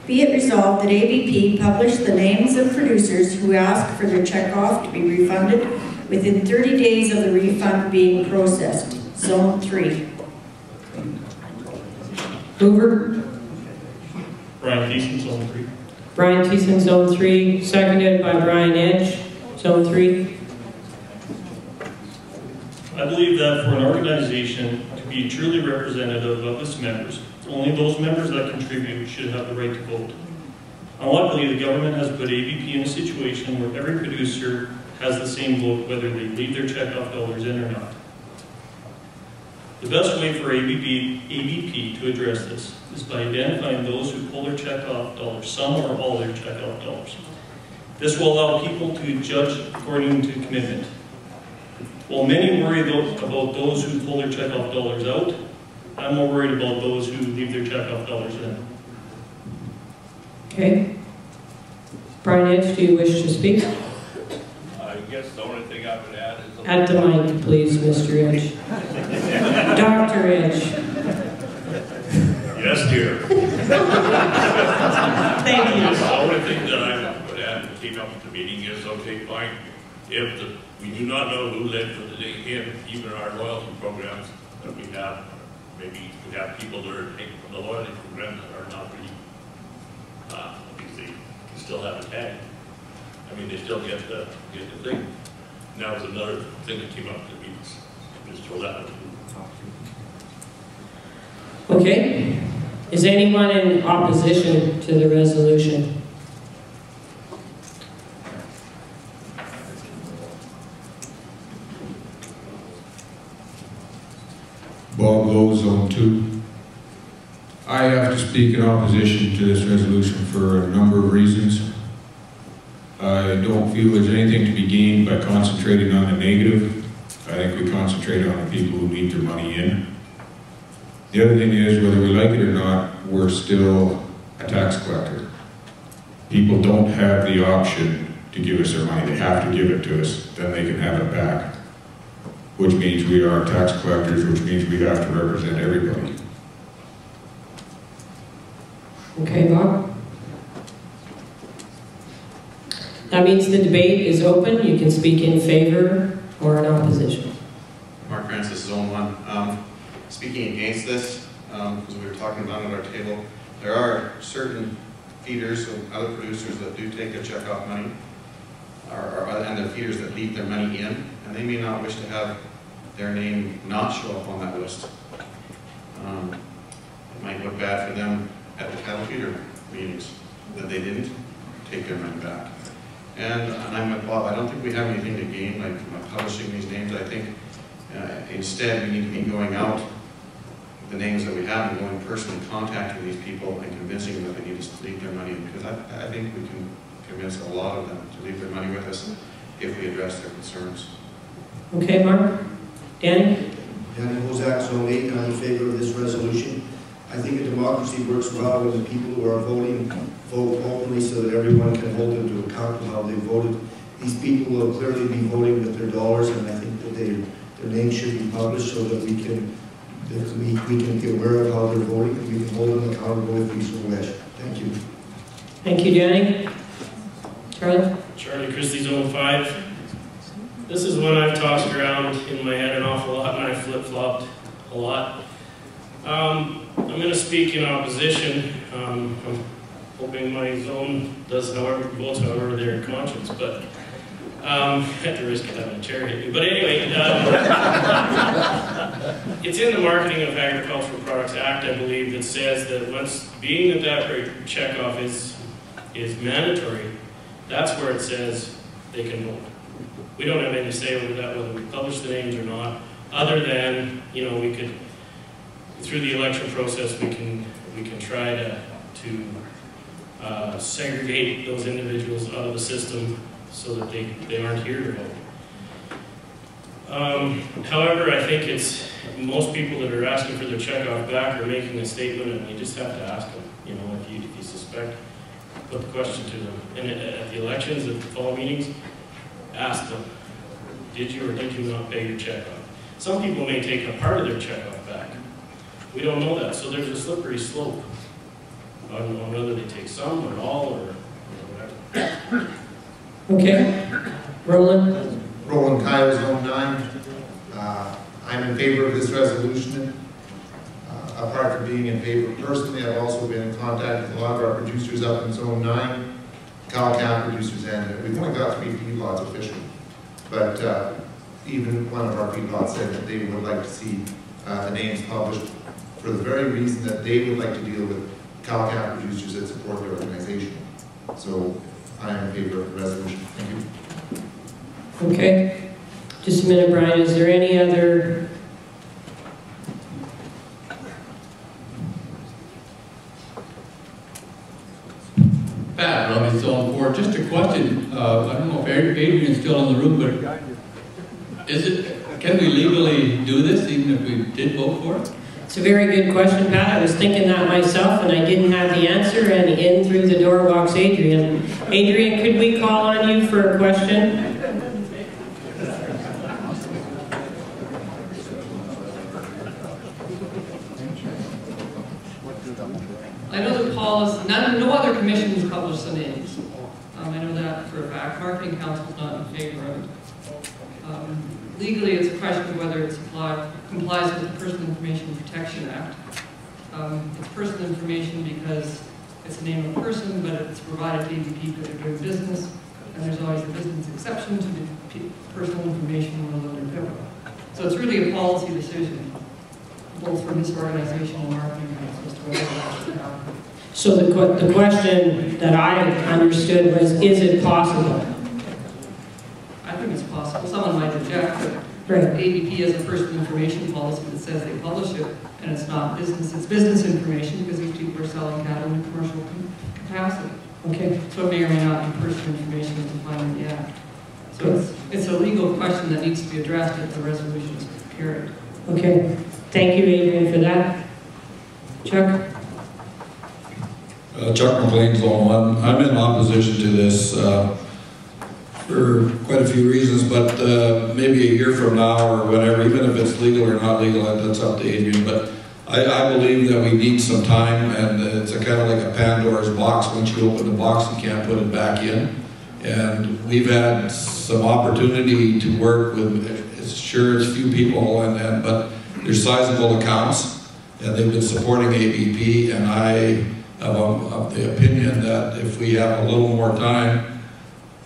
Be it resolved that ABP publish the names of producers who ask for their checkoff to be refunded within 30 days of the refund being processed. Zone 3. Hoover. Brian Thiessen, Zone 3. Brian Thiessen, Zone 3. Seconded by Brian Edge, Zone 3. I believe that for an organization to be truly representative of its members, only those members that contribute should have the right to vote. Unluckily, the government has put ABP in a situation where every producer has the same vote whether they leave their checkoff dollars in or not. The best way for ABP to address this is by identifying those who pull their checkoff dollars, some or all their checkoff dollars. This will allow people to judge according to commitment. While many worry about those who pull their checkoff dollars out, I'm more worried about those who leave their checkoff dollars in. Okay. Brian Edge, do you wish to speak? I guess the only thing I would add is... At the mic, please, Mr. Edge. Dr. Edge. Yes, dear. Thank you. The only thing that I would add to keep up with the meeting is, okay, fine, if we do not know who led for the day in, even our loyalty programs that we have, maybe we have people that are taken from the loyalty program that are not really, obviously, still have a tag. I mean, they still get the thing. Now is another thing that came up to me. Just throw that out. Okay. Is anyone in opposition to the resolution? Bob Lowe, Zone 2. I have to speak in opposition to this resolution for a number of reasons. I don't feel there's anything to be gained by concentrating on the negative. I think we concentrate on the people who need their money in. The other thing is, whether we like it or not, we're still a tax collector. People don't have the option to give us their money. They have to give it to us, then they can have it back. Which means we are tax collectors, which means we have to represent everybody. Okay, Bob? That means the debate is open. You can speak in favor or in opposition. Mark Francis, Zone 1. Speaking against this, because we were talking about it at our table, there are certain feeders and other producers that do take their checkoff money, and there are feeders that leave their money in, and they may not wish to have their name not show up on that list. It might look bad for them at the cattle feeder meetings that they didn't take their money back. And I'm with Bob. I don't think we have anything to gain like publishing these names. I think instead we need to be going out the names that we have and going personally contacting these people and convincing them that they need to leave their money in, because I think we can convince a lot of them to leave their money with us if we address their concerns. Okay, Mark? Danny? Danny Bozak, Zone 8, I'm in favor of this resolution. I think a democracy works well when the people who are voting vote openly so that everyone can hold them to account of how they voted. These people will clearly be voting with their dollars, and I think that their names should be published so that we can be aware of how they're voting and we can hold them accountable if we so wish. Thank you. Thank you, Danny. Charlie? Charlie Christie, Zone 5. This is one I've tossed around in my head an awful lot, and I've flip-flopped a lot. I'm going to speak in opposition. I'm hoping my zone does votes however they're in conscience, but at the risk of having a chair hit me. But anyway, it's in the Marketing of Agricultural Products Act, I believe, that says that once, being that checkoff is mandatory, that's where it says they can vote. We don't have any say over that, whether we publish the names or not, other than, you know, we could, through the election process, we can try to segregate those individuals out of the system so that they aren't here to vote. However, I think it's most people that are asking for their checkoff back are making a statement, and you just have to ask them. You know, if you suspect, put the question to them. And at the elections, at the fall meetings, ask them, did you or did you not pay your checkoff? Some people may take a part of their checkoff back. We don't know that, so there's a slippery slope. on whether they take some or all or whatever. Okay. Roland? Roland Kyle, Zone 9. I'm in favor of this resolution. Apart from being in favor personally, I've also been in contact with a lot of our producers up in Zone 9, cow-calf producers, and we've only got 3 feedlots officially. But even one of our feedlots said that they would like to see the names published for the very reason that they would like to deal with cow-calf producers that support their organization. So I am in favor of the resolution. Thank you. Okay. Just a minute, Brian. Is there any other? Pat, Robbie, Zone 4. Just a question. I don't know if Adrian's still in the room, but can we legally do this even if we did vote for it? It's a very good question, Pat. I was thinking that myself, and I didn't have the answer, and in through the door walks Adrian. Adrian, could we call on you for a question? I know the policy, no other commissions publish the names. I know that for a fact. Marketing Council's not in favor of it. Legally, it's a question of whether it complies with the Personal Information Protection Act. It's personal information because it's the name of a person, but it's provided to ABP because they're doing business, and there's always a business exception to the personal information rules under PIPA. So it's really a policy decision, both from this organization and Marketing Council as to whether that should happen. So the question that I understood was, is it possible? I think it's possible. Someone might object, but Right. ABP has a personal information policy that says they publish it, and it's not business. It's business information because these people are selling cattle in a commercial capacity. Okay. So it may or may not be personal information as defined in the Act. So it's a legal question that needs to be addressed if the resolution is carried. Okay. Thank you, Adrian, for that. Chuck? Chuck McLean, Zone 1. I'm in opposition to this for quite a few reasons, but maybe a year from now or whatever, even if it's legal or not legal, that's up to Adrian. But I believe that we need some time, and it's a kind of like a Pandora's box. Once you open the box, you can't put it back in. And we've had some opportunity to work with, it's few people, but there's sizable accounts, and they've been supporting ABP, and I am of the opinion that if we have a little more time,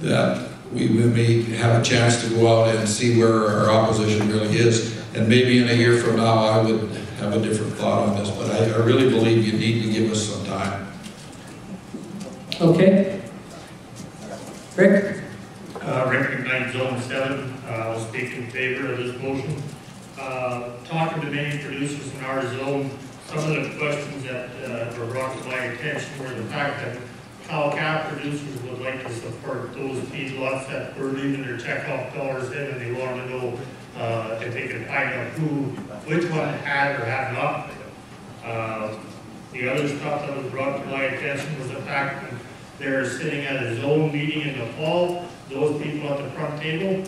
that we may have a chance to go out and see where our opposition really is. And maybe in a year from now, I would have a different thought on this, but I really believe you need to give us some time. Okay. Rick? Recognize Zone 7. I'll speak in favor of this motion. Talking to many producers in our zone, some of the questions that were brought to my attention were the fact that cow-calf producers would like to support those feedlots that were leaving their checkoff dollars in, and they want to know if they can find out which one had or had not. The other stuff that was brought to my attention was the fact that they're sitting at a zone meeting in the fall. Those people at the front table,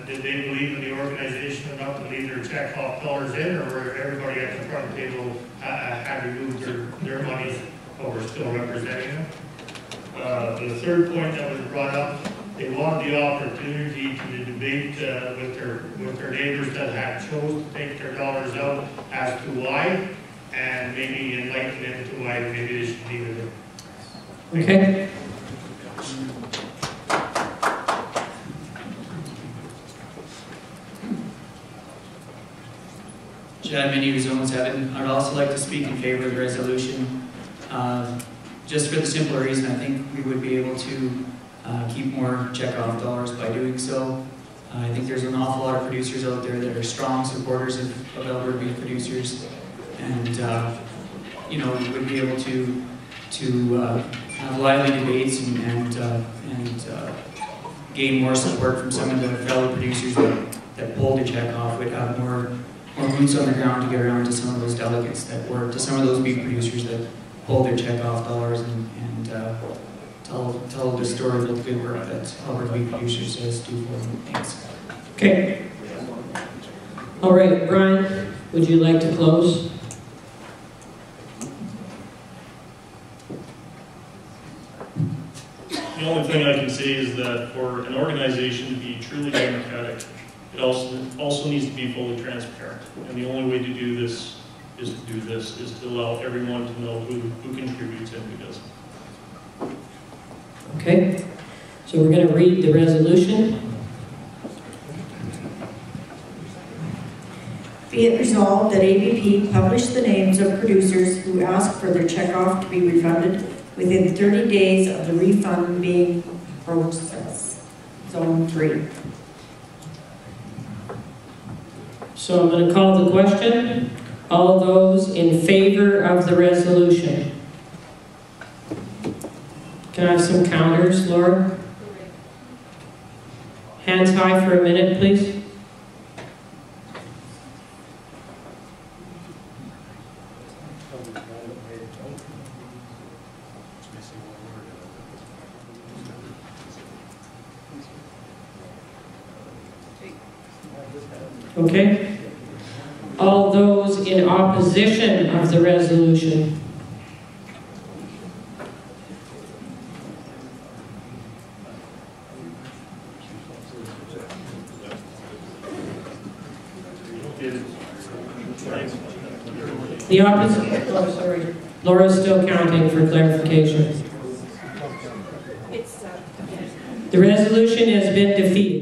did they believe in the organization enough to leave their checkoff dollars in, or were everybody at the front table had removed their monies but were still representing them? The third point that was brought up, they wanted the opportunity to debate with their neighbors that had chose to take their dollars out as to why, and maybe enlighten them to why maybe they should leave it in. Okay. Chad Minnie, Zone 7. I'd also like to speak in favor of the resolution. Just for the simple reason, I think we would be able to keep more checkoff dollars by doing so. I think there's an awful lot of producers out there that are strong supporters of Alberta beef producers, and you know, we would be able to have lively debates and gain more support from some of the fellow producers that pulled their check off. We'd have more boots on the ground to get around to some of those delegates that work, to some of those beef producers that pulled their check off dollars and tell the story of the good work that Alberta beef producers does do for them. Thanks. Okay. All right, Brian, would you like to close? The only thing I can say is that for an organization to be truly democratic, it also needs to be fully transparent. And the only way to do this is to allow everyone to know who contributes and who doesn't. Okay, so we're going to read the resolution. Be it resolved that ABP publish the names of producers who ask for their checkoff to be refunded within 30 days of the refund being processed. Zone 3. So I'm going to call the question. All those in favor of the resolution? Can I have some counters, Laura? Hands high for a minute, please. Okay. All those in opposition of the resolution? The opposite. Oh, sorry. Laura's still counting for clarification. The resolution has been defeated.